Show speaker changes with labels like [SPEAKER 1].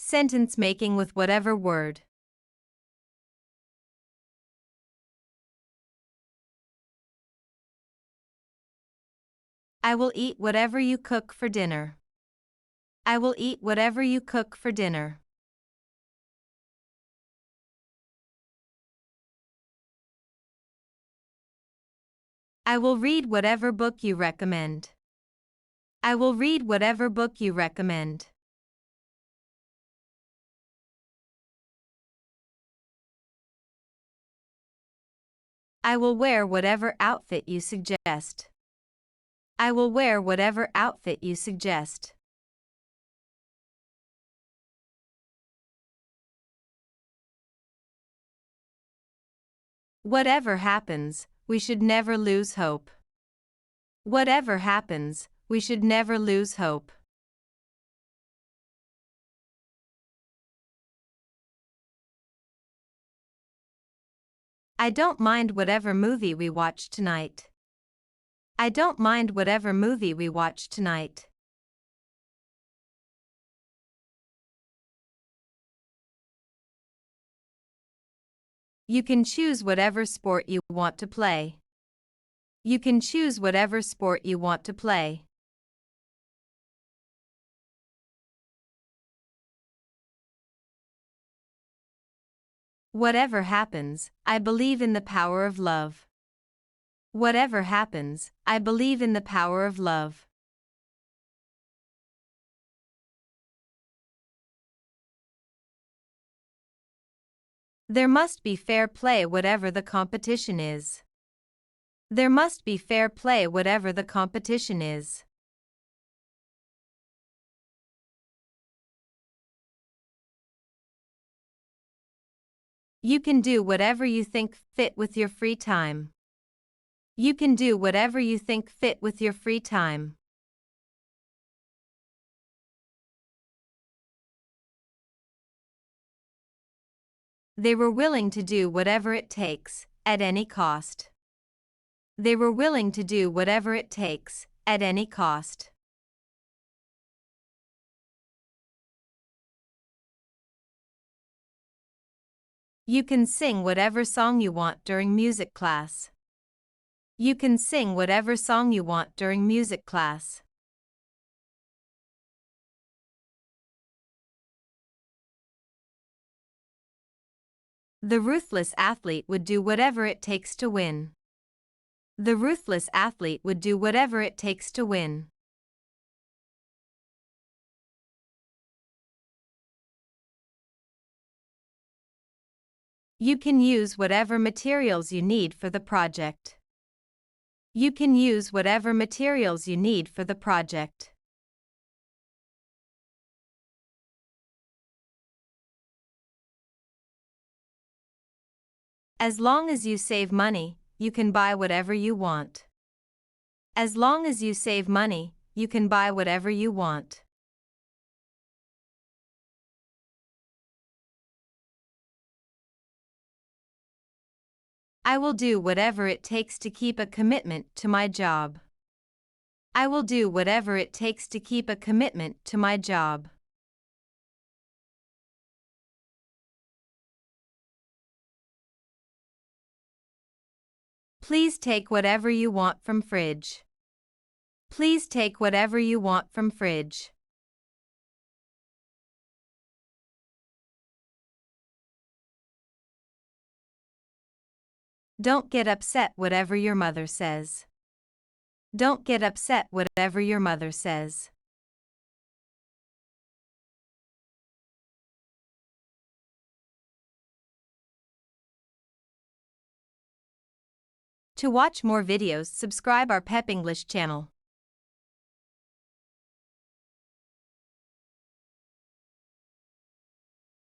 [SPEAKER 1] Sentence making with whatever word. I will eat whatever you cook for dinner. I will eat whatever you cook for dinner. I will read whatever book you recommend. I will read whatever book you recommend. I will wear whatever outfit you suggest. I will wear whatever outfit you suggest. Whatever happens, we should never lose hope. Whatever happens, we should never lose hope. I don't mind whatever movie we watch tonight. I don't mind whatever movie we watch tonight. You can choose whatever sport you want to play. You can choose whatever sport you want to play. Whatever happens, I believe in the power of love. Whatever happens, I believe in the power of love. There must be fair play whatever the competition is. There must be fair play whatever the competition is. You can do whatever you think fit with your free time. You can do whatever you think fit with your free time. They were willing to do whatever it takes, at any cost. They were willing to do whatever it takes, at any cost. You can sing whatever song you want during music class. You can sing whatever song you want during music class. The ruthless athlete would do whatever it takes to win. The ruthless athlete would do whatever it takes to win. You can use whatever materials you need for the project. You can use whatever materials you need for the project. As long as you save money, you can buy whatever you want. As long as you save money, you can buy whatever you want. I will do whatever it takes to keep a commitment to my job. I will do whatever it takes to keep a commitment to my job. Please take whatever you want from fridge. Please take whatever you want from fridge. Don't get upset whatever your mother says. Don't get upset whatever your mother says. To watch more videos, subscribe our Pep English channel.